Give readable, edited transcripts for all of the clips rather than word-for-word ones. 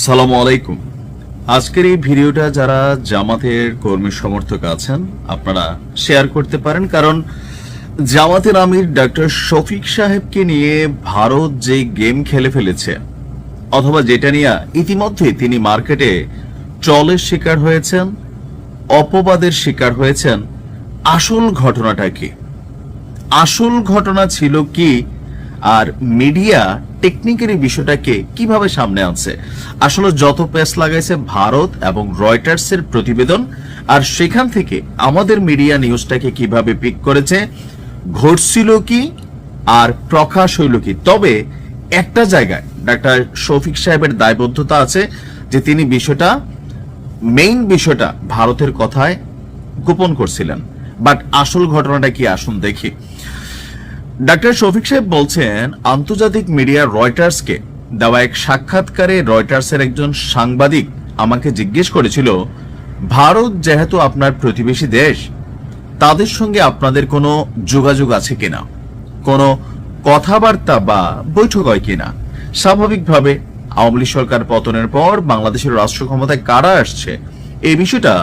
সালামু আলাইকুম। আজকের এই ভিডিওটা যারা জামাতের কর্মী সমর্থক আছেন আপনারা শেয়ার করতে পারেন, কারণ জামাতের আমির ডক্টর শফিক সাহেবকে নিয়ে ভারত যে গেম খেলে ফেলেছে, অথবা যেটা নিয়ে ইতিমধ্যে তিনি মার্কেটে ট্রলের শিকার হয়েছেন, অপবাদের শিকার হয়েছেন, আসল ঘটনাটা কি, আসল ঘটনা ছিল কি, আর মিডিয়া টেকনিক্যাল এই বিষয়টাকে কিভাবে সামনে আনছে। আসলে যত পেস লাগাইছে ভারত এবং রয়টার্সের প্রতিবেদন, আর সেখান থেকে আমাদের মিডিয়া নিউজটাকে কিভাবে পিক করেছে, ঘটছিল কি আর প্রকাশ হইল কি। তবে একটা জায়গায় ডাক্তার শফিক সাহেবের দায়বদ্ধতা আছে যে তিনি মেইন বিষয়টা ভারতের কথায় গোপন করছিলেন। বাট আসল ঘটনাটা কি আসুন দেখি। ডাক্তার শফিক সাহেব বলছেন, আন্তর্জাতিক মিডিয়া রয়টার্সকে দেওয়া এক সাক্ষাৎকারে রয়টার্সের একজন সাংবাদিক আমাকে জিজ্ঞেস করেছিল, ভারত যেহেতু আপনার প্রতিবেশী দেশ, তাদের সঙ্গে আপনাদের কোনো যোগাযোগ আছে কিনা, কোনো কথাবার্তা বা বৈঠক হয় কিনা। স্বাভাবিকভাবে আওয়ামী লীগ সরকার পতনের পর বাংলাদেশের রাষ্ট্র ক্ষমতায় কারা আসছে এই বিষয়টা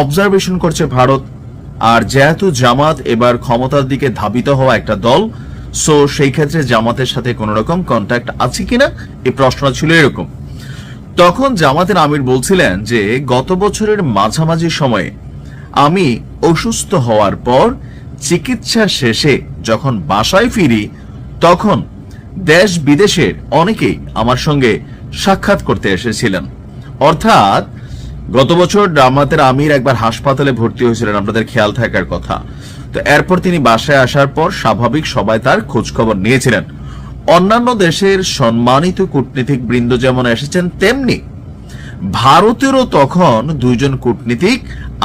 অবজারভেশন করছে ভারত। আর যেহেতু জামাত এবার ক্ষমতার দিকে ধাবিত হওয়া একটা দল, সো সেই ক্ষেত্রে জামাতের সাথে কোন রকম কন্ট্যাক্ট আছে কিনা এই প্রশ্ন ছিল এরকম। তখন জামাতের আমির বলছিলেন যে গত বছরের মাঝামাঝি সময়ে আমি অসুস্থ হওয়ার পর চিকিৎসা শেষে যখন বাসায় ফিরি, তখন দেশ বিদেশের অনেকেই আমার সঙ্গে সাক্ষাৎ করতে এসেছিলেন। অর্থাৎ গত বছর জামাতের আমির একবার হাসপাতালে ভর্তি হয়েছিলেন, আপনাদের খেয়াল থাকার কথা। তো এরপর তিনি বাসায় আসার পর স্বাভাবিক সবাই তার খোঁজ খবর নিয়েছিলেন। অন্যান্য দেশের সম্মানিত কূটনীতিক বৃন্দ যেমন এসেছেন, তেমনি ভারতেরও তখন দুইজন কূটনীতিক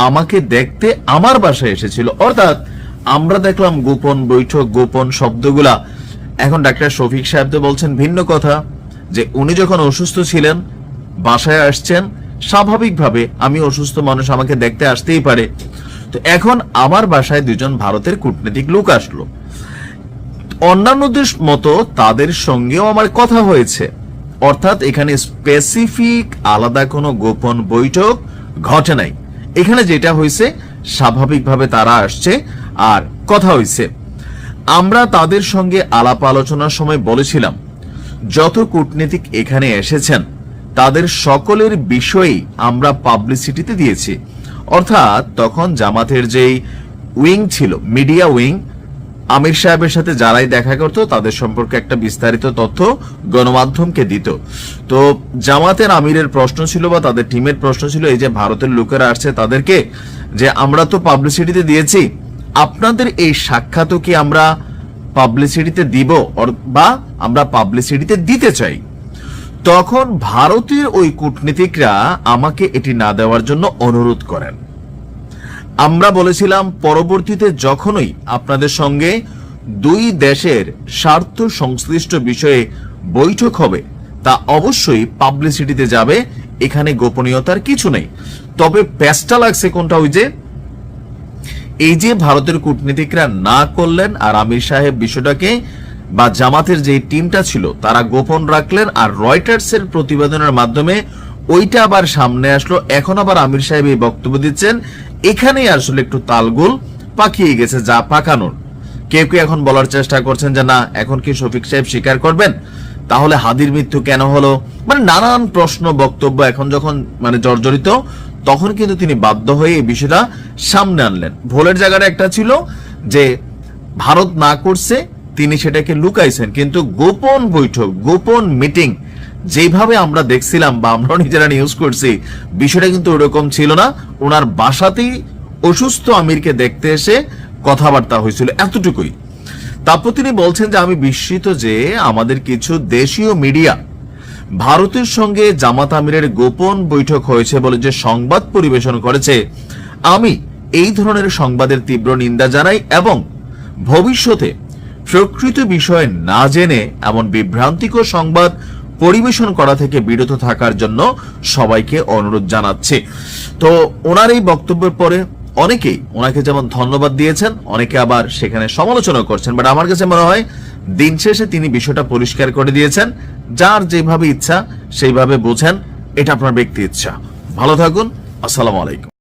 আমাকে দেখতে আমার বাসায় এসেছিল। অর্থাৎ আমরা দেখলাম গোপন বৈঠক, গোপন শব্দগুলা। এখন ডাক্তার শফিক সাহেব তো বলছেন ভিন্ন কথা, যে উনি যখন অসুস্থ ছিলেন বাসায় আসছেন, স্বাভাবিকভাবে আমি অসুস্থ মানুষ, আমাকে দেখতে আসতেই পারে। তো এখন আমার বাসায় দুজন ভারতের কূটনীতিক লোক আসলো, অন্যান্যদের মতো তাদের সঙ্গেও আমার কথা হয়েছে। অর্থাৎ এখানে স্পেসিফিক আলাদা কোনো গোপন বৈঠক ঘটে নাই। এখানে যেটা হয়েছে স্বাভাবিকভাবে তারা আসছে আর কথা হয়েছে। আমরা তাদের সঙ্গে আলাপ আলোচনার সময় বলেছিলাম, যত কূটনীতিক এখানে এসেছেন তাদের সকলের বিষয়েই আমরা পাবলিসিটিতে দিয়েছি। অর্থাৎ তখন জামাতের যেই উইং ছিল, মিডিয়া উইং, আমির সাহেবের সাথে যারাই দেখা করতো তাদের সম্পর্কে একটা বিস্তারিত তথ্য গণমাধ্যমকে দিত। তো জামাতের আমিরের প্রশ্ন ছিল বা তাদের টিমের প্রশ্ন ছিল, এই যে ভারতের লোকেরা আসছে তাদেরকে যে আমরা তো পাবলিসিটিতে দিয়েছি, আপনাদের এই সাক্ষাৎও কি আমরা পাবলিসিটিতে দিব বা আমরা পাবলিসিটিতে দিতে চাই। তখন ভারতের ওই কূটনীতিকরা আমাকে এটি না দেওয়ার জন্য অনুরোধ করেন। আমরা বলেছিলাম পরবর্তীতে যখনই আপনাদের সঙ্গে দুই দেশের স্বার্থ সংশ্লিষ্ট বিষয়ে বৈঠক হবে তা অবশ্যই পাবলিসিটিতে যাবে, এখানে গোপনীয়তার কিছু নেই। তবে পেস্টা লাগছে কোনটা, ওই যে এই যে ভারতের কূটনীতিকরা না করলেন আর আমির সাহেব বিষয়টাকে বা জামাতের যে টিমটা ছিল তারা গোপন রাখলেন, আর রয়টার্সের প্রতিবেদনের মাধ্যমে ওইটা আবার সামনে আসলো। এখন আবার আমির সাহেব এই বক্তব্য দিচ্ছেন, এখানেই আসলে একটু তালগোল পাকিয়ে গেছে, যা পাকানোর। কেউ কেউ এখন বলার চেষ্টা করছেন যে না, এখন কি শফিক সাহেব স্বীকার করবেন, তাহলে হাদির মৃত্যু কেন হলো, মানে নানান প্রশ্ন বক্তব্য এখন যখন জর্জরিত, তখন কিন্তু তিনি বাধ্য হয়ে এই বিষয়টা সামনে আনলেন। ভুলের জায়গাটা একটা ছিল যে ভারত না করছে, তিনি সেটাকে লুকাইছেন, কিন্তু গোপন বৈঠক, গোপন মিটিং যেভাবে আমরা দেখছিলাম বা আমরা নিজেরা নিউজ করছি, বিষয়টা কিন্তু ওরকম ছিল না। ওনার বাসাতেই অসুস্থ আমিরকে দেখতে এসে কথাবার্তা হয়েছিল, এতটুকুই। তারপর তিনি বলছেন যে আমি বিস্মিত যে আমাদের কিছু দেশীয় মিডিয়া ভারতের সঙ্গে জামাত আমিরের গোপন বৈঠক হয়েছে বলে যে সংবাদ পরিবেশন করেছে, আমি এই ধরনের সংবাদের তীব্র নিন্দা জানাই এবং ভবিষ্যতে প্রকৃত বিষয় না জেনে এমন বিভ্রান্তিকর সংবাদ পরিবেশন করা থেকে বিরত থাকার জন্য সবাইকে অনুরোধ জানাচ্ছি। তো ওনার এই বক্তব্যের পরে অনেকেই ওনাকে যেমন ধন্যবাদ দিয়েছেন, অনেকে আবার সেখানে সমালোচনা করছেন। বাট আমার কাছে মনে হয় দিন শেষে তিনি বিষয়টা পরিষ্কার করে দিয়েছেন, যার যেভাবে ইচ্ছা সেইভাবে বোঝেন, এটা আপনার ব্যক্তি ইচ্ছা। ভালো থাকুন। আসসালামু আলাইকুম।